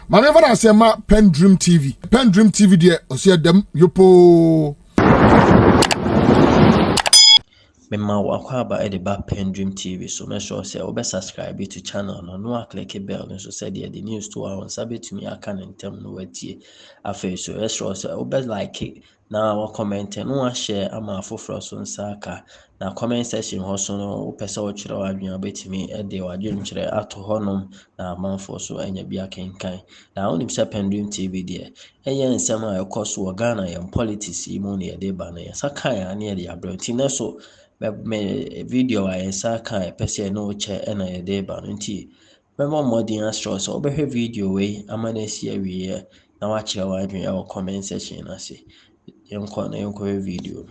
Manever I say ma PENDREAM TV. PENDREAM TV there, o see them yopo. Mema wakwaba e de ba PENDREAM TV so make sure say obe subscribe to channel no click bell so say the news to our sabit me aka ntem no watie afa so make sure say obe like na wa comment no share ama afoforo so nsaka na comment section ho so no opese wo kire wadwen obetimi e de wadwen kire ato honom na amanfo so anya bia kenkan na onim say PENDREAM TV de eye nsem a ekoso Ghana yam politics mu ne de ba na yasaka ya ne de abranti na so me video I saka pese no che na ye de ba nti me mo modern astro so obehwe video we amana si awie na wa kire wa adwen e comment section na se yenko video.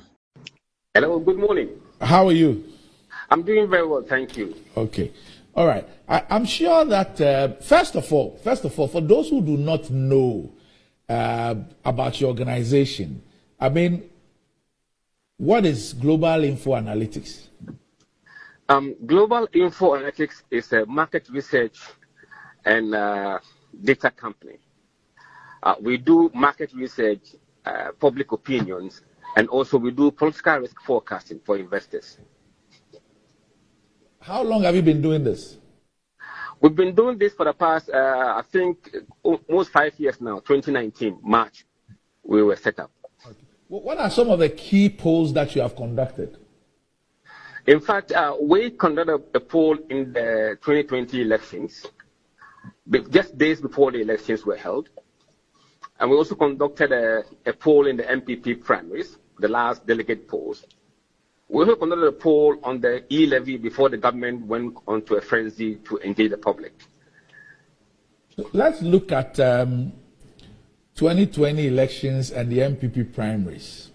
Hello, good morning. How are you? I'm doing very well, thank you. Okay. All right. I'm sure that first of all, for those who do not know about your organization, I mean, what is Global Info Analytics? Global Info Analytics is a market research and data company. We do market research, public opinions, and also we do political risk forecasting for investors. How long have you been doing this? We've been doing this for the past, I think, almost 5 years now. 2019, March, we were set up. Okay. What are some of the key polls that you have conducted? In fact, we conducted a poll in the 2020 elections, just days before the elections were held. And we also conducted a poll in the MPP primaries, the last delegate polls. We also conducted a poll on the e-levy before the government went on to a frenzy to engage the public. Let's look at 2020 elections and the MPP primaries.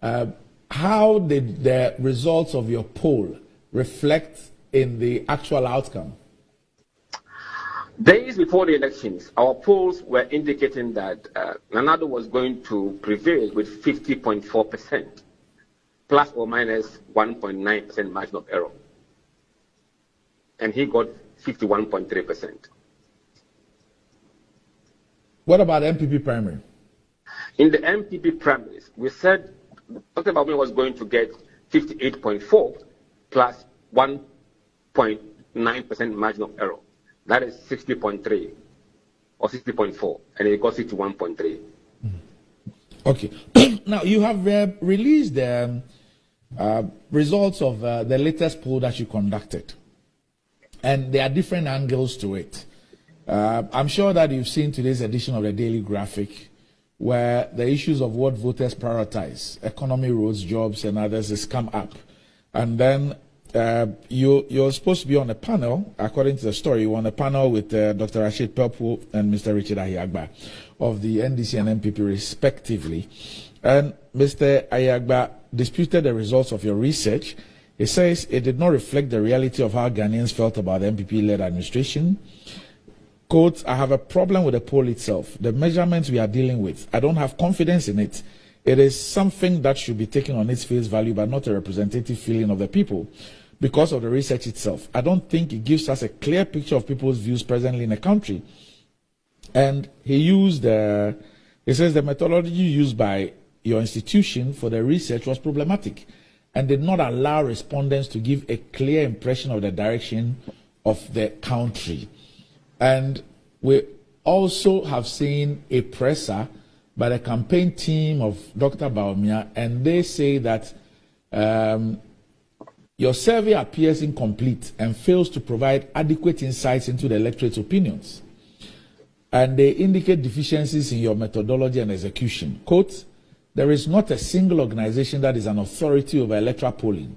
How did the results of your poll reflect in the actual outcome? Days before the elections, our polls were indicating that Nanado was going to prevail with 50.4%, plus or minus 1.9% margin of error. And he got 51.3%. What about MPP primary? In the MPP primaries, we said Dr. Bawumia was going to get 58.4 plus 1.9% margin of error. That is 60.3 or 60.4, and he got 61.3. Okay. Now, you have released the results of the latest poll that you conducted, and there are different angles to it. I'm sure that you've seen today's edition of the Daily Graphic, where the issues of what voters prioritize, economy, roads, jobs, and others, has come up. And then you're supposed to be on a panel, according to the story, you were on a panel with Dr. Rashid Pelpo and Mr. Richard Ayagba of the NDC and MPP respectively. And Mr. Ayagba disputed the results of your research. He says it did not reflect the reality of how Ghanaians felt about the MPP-led administration. Quote, I have a problem with the poll itself. The measurements we are dealing with, I don't have confidence in it. It is something that should be taken on its face value, but not a representative feeling of the people. Because of the research itself, I don't think it gives us a clear picture of people's views presently in the country. And he says the methodology used by your institution for the research was problematic and did not allow respondents to give a clear impression of the direction of the country. And we also have seen a presser by the campaign team of Dr. Bawumia, and they say that your survey appears incomplete and fails to provide adequate insights into the electorate's opinions. And they indicate deficiencies in your methodology and execution. Quote, there is not a single organization that is an authority over electoral polling,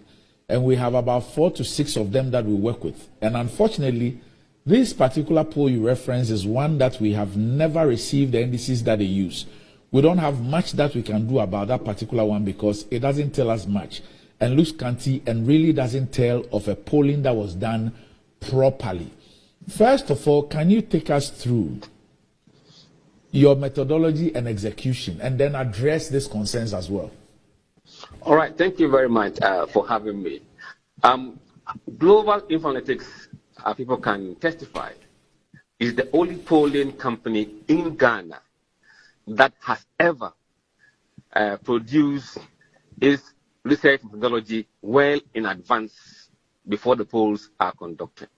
and we have about 4 to 6 of them that we work with. And unfortunately, this particular poll you reference is one that we have never received the indices that they use. We don't have much that we can do about that particular one because it doesn't tell us much and looks scanty and really doesn't tell of a polling that was done properly. First of all, can you take us through your methodology and execution and then address these concerns as well? All right, thank you very much for having me. Global Info Analytics, people can testify is the only polling company in Ghana that has ever produced its research methodology well in advance before the polls are conducted.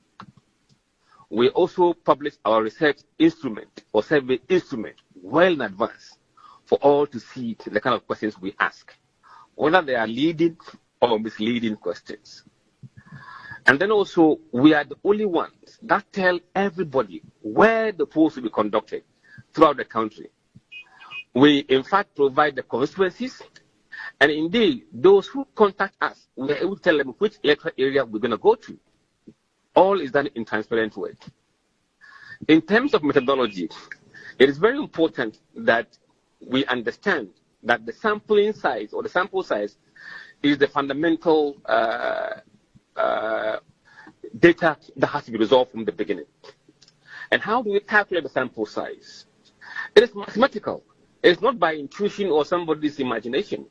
We also publish our research instrument or survey instrument well in advance for all to see the kind of questions we ask, whether they are leading or misleading questions. And then also, we are the only ones that tell everybody where the polls will be conducted throughout the country. We, in fact, provide the constituencies, and indeed, those who contact us, we are able to tell them which electoral area we're going to go to. All is done in transparent way. In terms of methodology, it is very important that we understand that the sampling size or the sample size is the fundamental data that has to be resolved from the beginning. And how do we calculate the sample size? It is mathematical. It's not by intuition or somebody's imagination.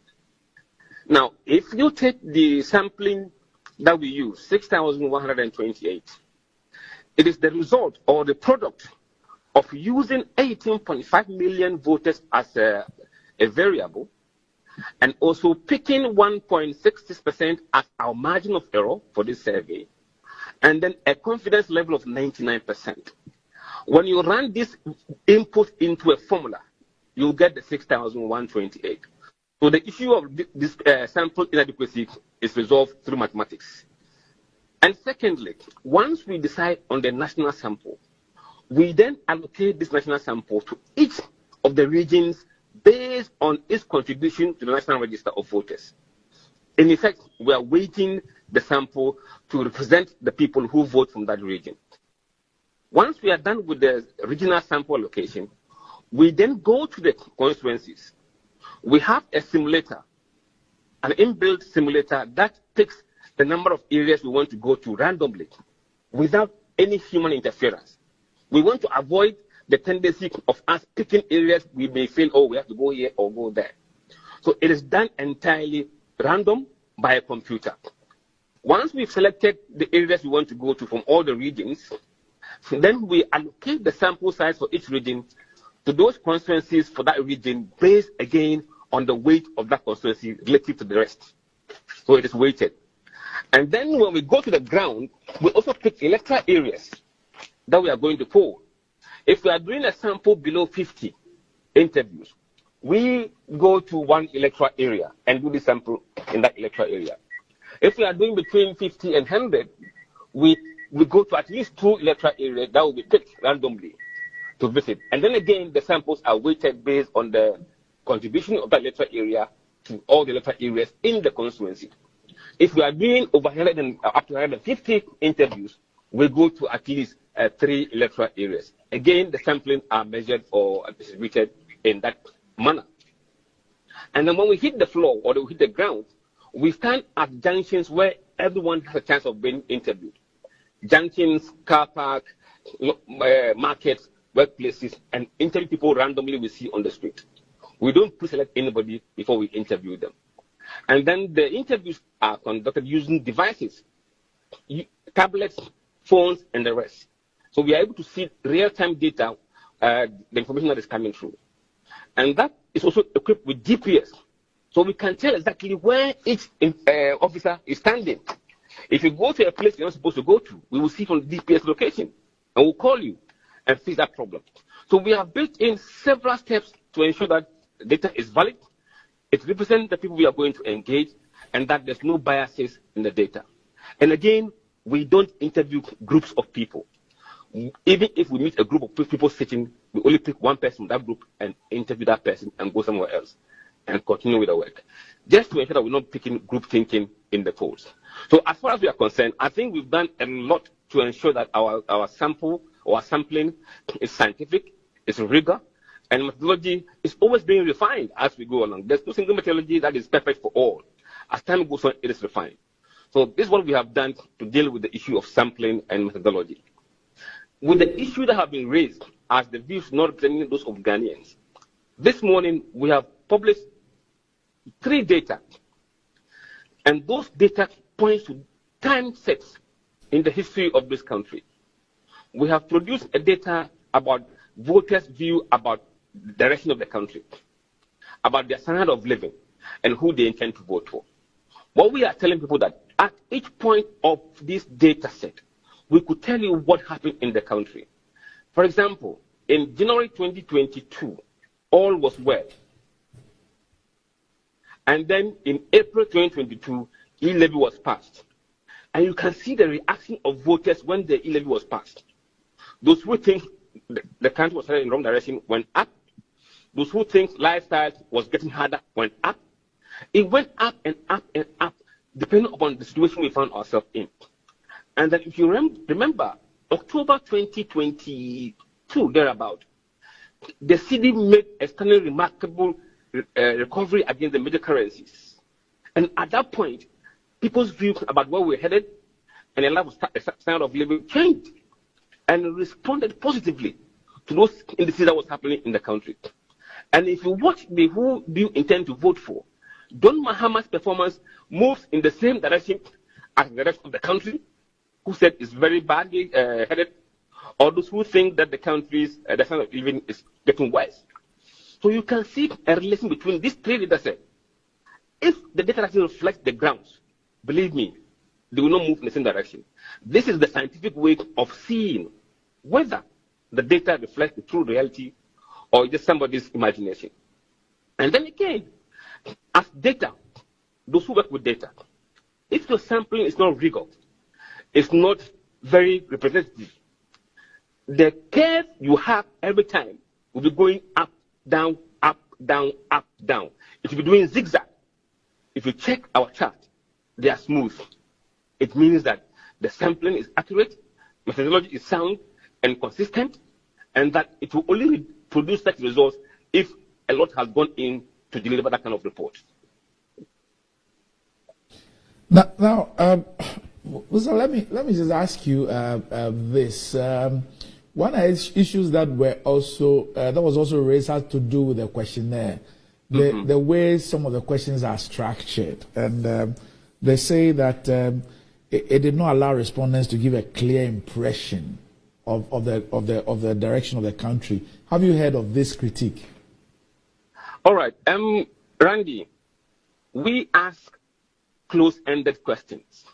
Now, if you take the sampling that we use, 6,128, it is the result or the product of using 18.5 million voters as a variable, and also picking 1.66% as our margin of error for this survey, and then a confidence level of 99%. When you run this input into a formula, you'll get the 6,128. So the issue of this sample inadequacy is resolved through mathematics. And secondly, once we decide on the national sample, we then allocate this national sample to each of the regions based on its contribution to the National Register of Voters. In effect, we are weighting the sample to represent the people who vote from that region. Once we are done with the regional sample allocation, we then go to the constituencies. We have a simulator, an inbuilt simulator that takes the number of areas we want to go to randomly without any human interference. We want to avoid the tendency of us picking areas we may feel, oh, we have to go here or go there. So it is done entirely random by a computer. Once we've selected the areas we want to go to from all the regions, then we allocate the sample size for each region to those constituencies for that region based again on the weight of that constituency relative to the rest. So it is weighted. And then when we go to the ground, we also pick electoral areas that we are going to poll. If we are doing a sample below 50 interviews, we go to one electoral area and do the sample in that electoral area. If we are doing between 50 and 100, we go to at least 2 electoral areas that will be picked randomly to visit. And then again, the samples are weighted based on the contribution of that electoral area to all the electoral areas in the constituency. If we are doing over 100 and up to 150 interviews, we go to at least 3 electoral areas. Again, the sampling are measured or distributed in that manner. And then when we hit the floor or we hit the ground, we stand at junctions where everyone has a chance of being interviewed. Junctions, car park, markets, workplaces, and interview people randomly we see on the street. We don't pre-select anybody before we interview them. And then the interviews are conducted using devices, tablets, phones, and the rest. So we are able to see real-time data, the information that is coming through. And that is also equipped with GPS. So we can tell exactly where each officer is standing. If you go to a place you're not supposed to go to, we will see from the GPS location, and we'll call you and fix that problem. So we have built in several steps to ensure that the data is valid, it represents the people we are going to engage, and that there's no biases in the data. And again, we don't interview groups of people. Even if we meet a group of people sitting, we only pick one person from that group and interview that person and go somewhere else and continue with the work, just to ensure that we're not picking group thinking in the polls. So as far as we are concerned, I think we've done a lot to ensure that our sample or our sampling is scientific, is rigor, and methodology is always being refined as we go along. There's no single methodology that is perfect for all. As time goes on, it is refined. So this is what we have done to deal with the issue of sampling and methodology. With the issue that have been raised as the views not representing those of Ghanaians, this morning we have published 3 data, and those data point to time sets in the history of this country. we have produced a data about voters' view about the direction of the country, about their standard of living, and who they intend to vote for. What we are telling people that at each point of this data set, we could tell you what happened in the country. For example, in January 2022, all was well. And then in April 2022, e-levy was passed. And you can see the reaction of voters when the e-levy was passed. Those who think the country was headed in the wrong direction went up. Those who think lifestyle was getting harder went up. It went up and up and up, depending upon the situation we found ourselves in. And then if you remember, October 2022, thereabout, the cedi made a stunning remarkable recovery against the major currencies. And at that point, people's view about where we're headed and the level of standard of living changed and responded positively to those indices that was happening in the country. And if you watch the who do you intend to vote for, Don Mahama's performance moves in the same direction as the rest of the country, who said it's very badly headed, or those who think that the country's the standard of living is getting worse. So you can see a relation between these three data sets. If the data actually reflects the grounds, believe me, they will not move in the same direction. This is the scientific way of seeing whether the data reflects the true reality or just somebody's imagination. And then again, as data, those who work with data, if your sampling is not rigorous, it's not very representative, the curve you have every time will be going up, down, up, down, up, down. It will be doing zigzag. If you check our chart, they are smooth. It means that the sampling is accurate, methodology is sound and consistent, and that it will only produce such results if a lot has gone in to deliver that kind of report. Now, so let me just ask you this. One of the issues that were also that was also raised had to do with the questionnaire, the way some of the questions are structured, and they say that it did not allow respondents to give a clear impression of the direction of the country. Have you heard of this critique? All right, Randy, we ask close-ended questions,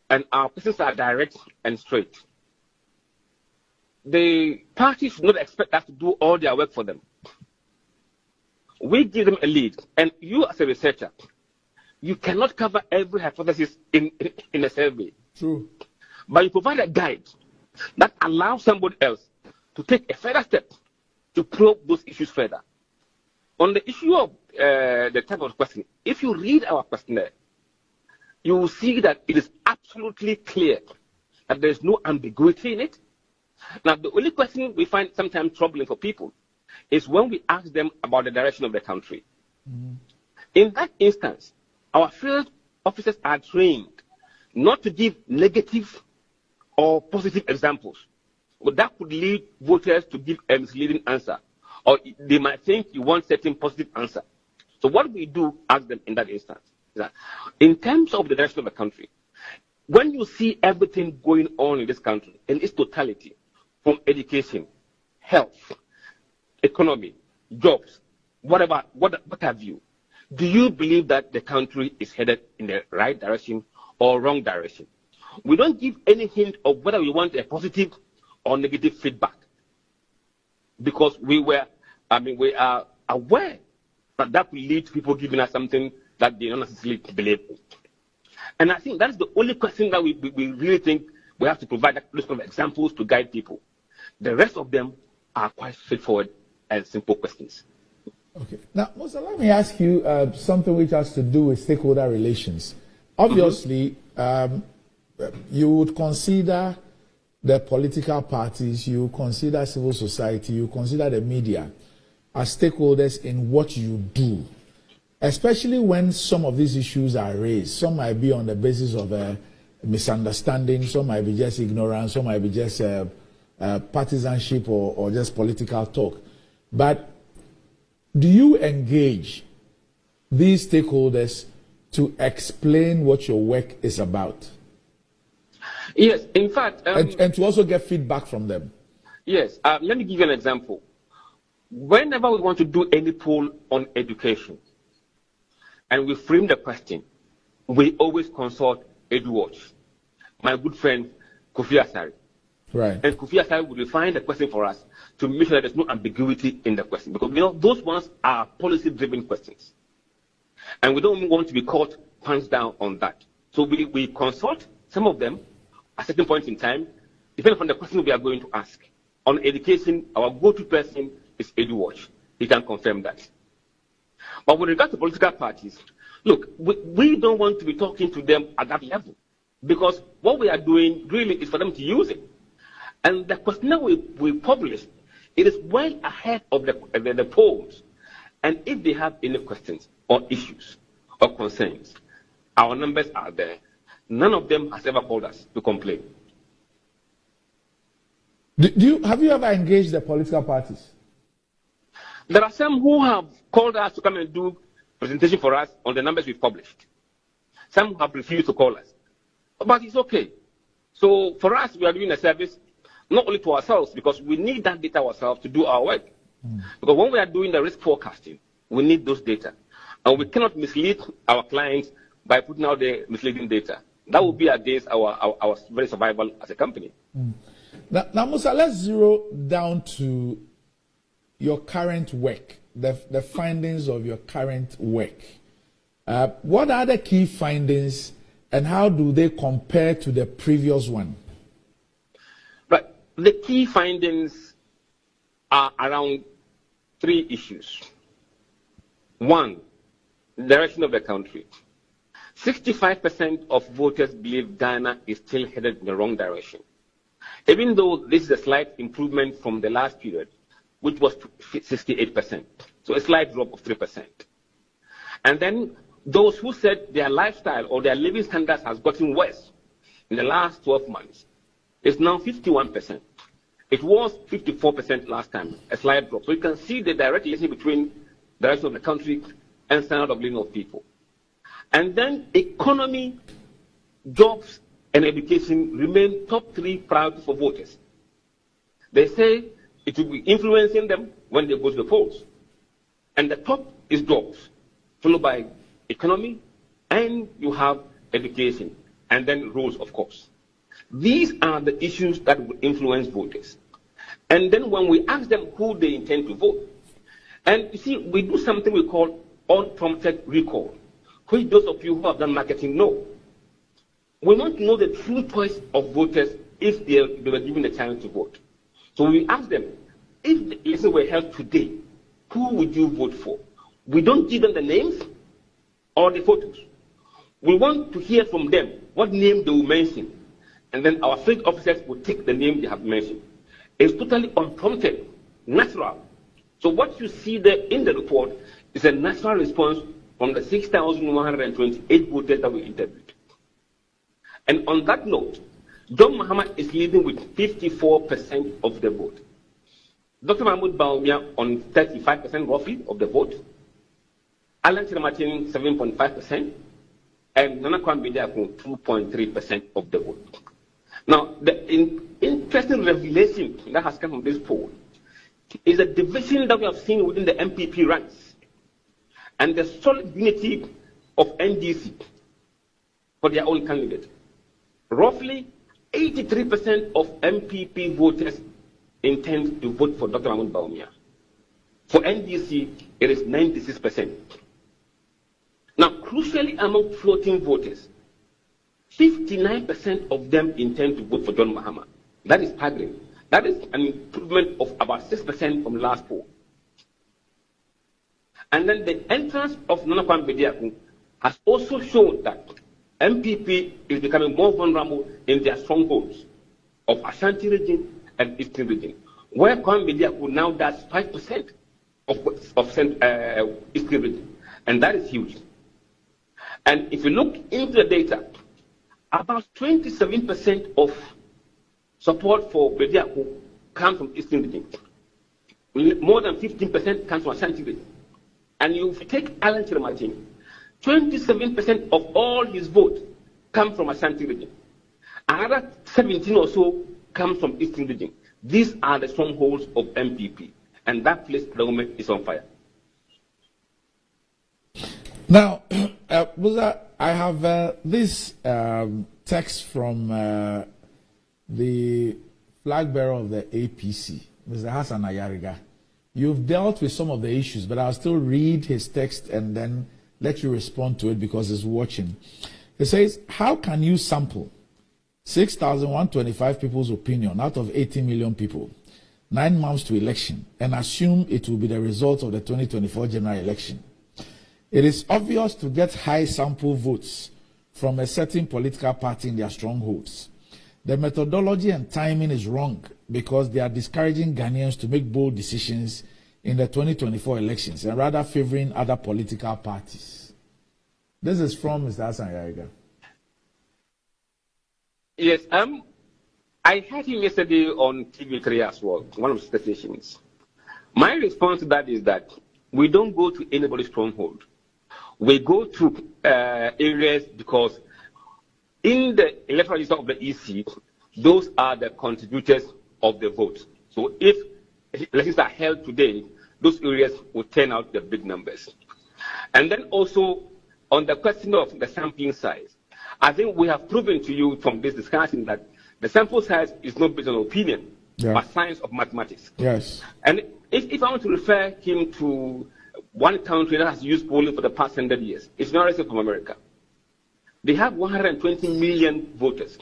and our questions are direct and straight. The parties should not expect us to do all their work for them. We give them a lead, and you as a researcher, you cannot cover every hypothesis in a survey. True. But you provide a guide that allows somebody else to take a further step to probe those issues further. On the issue of the type of question, if you read our questionnaire, you will see that it is absolutely clear that there is no ambiguity in it. Now, the only question we find sometimes troubling for people is when we ask them about the direction of the country. In that instance, our field officers are trained not to give negative or positive examples, but that could lead voters to give a misleading answer, or they might think you want certain positive answer. So what we do ask them in that instance is that in terms of the direction of the country, when you see everything going on in this country in its totality, from education, health, economy, jobs, what have you, do you believe that the country is headed in the right direction or wrong direction? We don't give any hint of whether we want a positive or negative feedback, because we are aware that will lead to people giving us something that they don't necessarily believe in. And I think that's the only question that we really think we have to provide those kind of examples to guide people. The rest of them are quite straightforward and simple questions. Okay. Now, Musa, let me ask you something which has to do with stakeholder relations. Obviously, you would consider the political parties, you consider civil society, you consider the media as stakeholders in what you do, especially when some of these issues are raised. Some might be on the basis of a misunderstanding, some might be just ignorance, some might be just partisanship or just political talk. But do you engage these stakeholders to explain what your work is about? Yes, in fact. And to also get feedback from them. Yes, let me give you an example. Whenever we want to do any poll on education, and we frame the question, we always consult EduWatch, my good friend Kofi Asari. Right. And Kofi Asari will refine the question for us to make sure that there's no ambiguity in the question. Because those ones are policy-driven questions. And we don't want to be caught pants down on that. So we consult some of them at certain points in time, depending on the question we are going to ask. On education, our go-to person is EduWatch. He can confirm that. But with regard to political parties, look, we don't want to be talking to them at that level, because what we are doing really is for them to use it. And the questionnaire we publish, it is well ahead of the polls. And if they have any questions or issues or concerns, our numbers are there. None of them has ever called us to complain. Have you ever engaged the political parties? There are some who have called us to come and do presentation for us on the numbers we've published. Some have refused to call us. But it's okay. So for us, we are doing a service not only to ourselves, because we need that data ourselves to do our work. Because when we are doing the risk forecasting, we need those data. And we cannot mislead our clients by putting out the misleading data. That would be against our very survival as a company. Now, Musa, let's zero down to your current work, the findings of your current work. What are the key findings and how do they compare to the previous one? Right. The key findings are around 3 issues. 1, direction of the country. 65% of voters believe Ghana is still headed in the wrong direction. Even though this is a slight improvement from the last period, which was 68%. So a slight drop of 3%. And then those who said their lifestyle or their living standards has gotten worse in the last 12 months is now 51%. It was 54% last time, a slight drop. So you can see the direct relationship between the rest of the country and standard of living of people. And then economy, jobs, and education remain top 3 priorities for voters. They say it will be influencing them when they go to the polls. And the top is jobs, followed by economy, and you have education, and then roads, of course. These are the issues that will influence voters. And then when we ask them who they intend to vote, and you see, we do something we call unprompted recall, which those of you who have done marketing know. We want to know the true choice of voters if they were given the chance to vote. So we ask them, if the election were held today, who would you vote for? We don't give them the names or the photos. We want to hear from them what name they will mention. And then our field officers will take the name they have mentioned. It's totally unprompted, natural. So what you see there in the report is a natural response from the 6,128 voters that we interviewed. And on that note, John Mahama is leading with 54% of the vote. Dr. Mahmoud Bawumia on 35% roughly of the vote. Alan Chiramatin 7.5%. And Nana Kwambidiakun 2.3% of the vote. Now, the interesting revelation that has come from this poll is a division that we have seen within the MPP ranks and the solid unity of NDC for their own candidate. Roughly 83% of MPP voters intend to vote for Dr. Mahmoud Bawumia. For NDC, it is 96%. Now, crucially among floating voters, 59% of them intend to vote for John Mahama. That is staggering. That is an improvement of about 6% from last poll. And then the entrance of Nana Kwambidiakun has also shown that MPP is becoming more vulnerable in their strongholds of Ashanti region and Eastern region, where Kwambidiakun now does 5% of Eastern region. And that is huge. And if you look into the data, about 27% of support for Bediaku comes from Eastern region. More than 15% comes from Ashanti region. And if you take Alan Chiramatin, 27% of all his votes come from Ashanti region. Another 17 or so comes from Eastern region. These are the strongholds of MPP, and that place, the government is on fire. Now, Musa, I have this text from the flag bearer of the APC, Mr. Hassan Ayariga. You've dealt with some of the issues, but I'll still read his text and then let you respond to it because he's watching. He says, how can you sample 6,125 people's opinion out of 80 million people, 9 months to election, and assume it will be the result of the 2024 general election? It is obvious to get high sample votes from a certain political party in their strongholds. The methodology and timing is wrong because they are discouraging Ghanaians to make bold decisions in the 2024 elections and rather favoring other political parties. This is from Mr. Hassan Yariga. Yes, I heard him yesterday on TV3 as well, one of the stations. My response to that is that we don't go to anybody's stronghold. We go to areas because in the electoral register of the EC, those are the contributors of the vote. So if elections are held today, those areas will turn out the big numbers. And then also on the question of the sampling size, I think we have proven to you from this discussion that the sample size is not based on opinion, but science of mathematics. Yes. And if I want to refer him to one country that has used polling for the past 100 years, it's not from America. They have 120 million voters.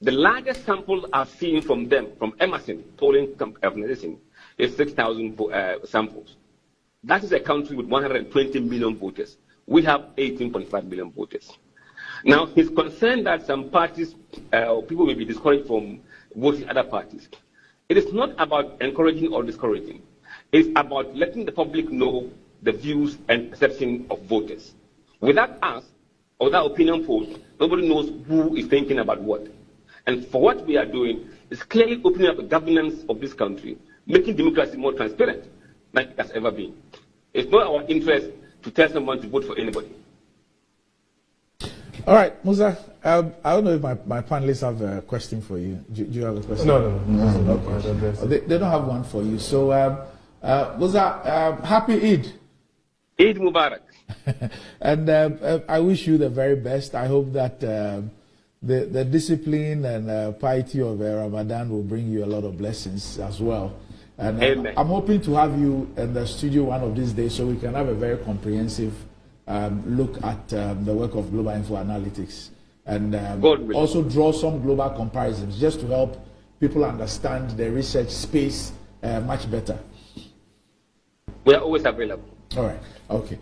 The largest sample I've seen from them, from Emerson polling organization, is 6,000 samples. That is a country with 120 million voters. We have 18.5 million voters. Now, he's concerned that some parties, people may be discouraged from voting other parties. It is not about encouraging or discouraging. It's about letting the public know the views and perception of voters. Without us, or without opinion polls, nobody knows who is thinking about what. And for what we are doing is clearly opening up the governance of this country, making democracy more transparent than it has ever been. It's not our interest to tell someone to vote for anybody. All right, Musa, I don't know if my panelists have a question for you. Do you have a question? No. Okay. They don't have one for you. So, Musa, happy Eid. Eid Mubarak. And I wish you the very best. I hope that the discipline and piety of Ramadan will bring you a lot of blessings as well. And I'm hoping to have you in the studio one of these days so we can have a very comprehensive look at the work of Global Info Analytics and also draw some global comparisons just to help people understand the research space much better. We are always available. All right. Okay.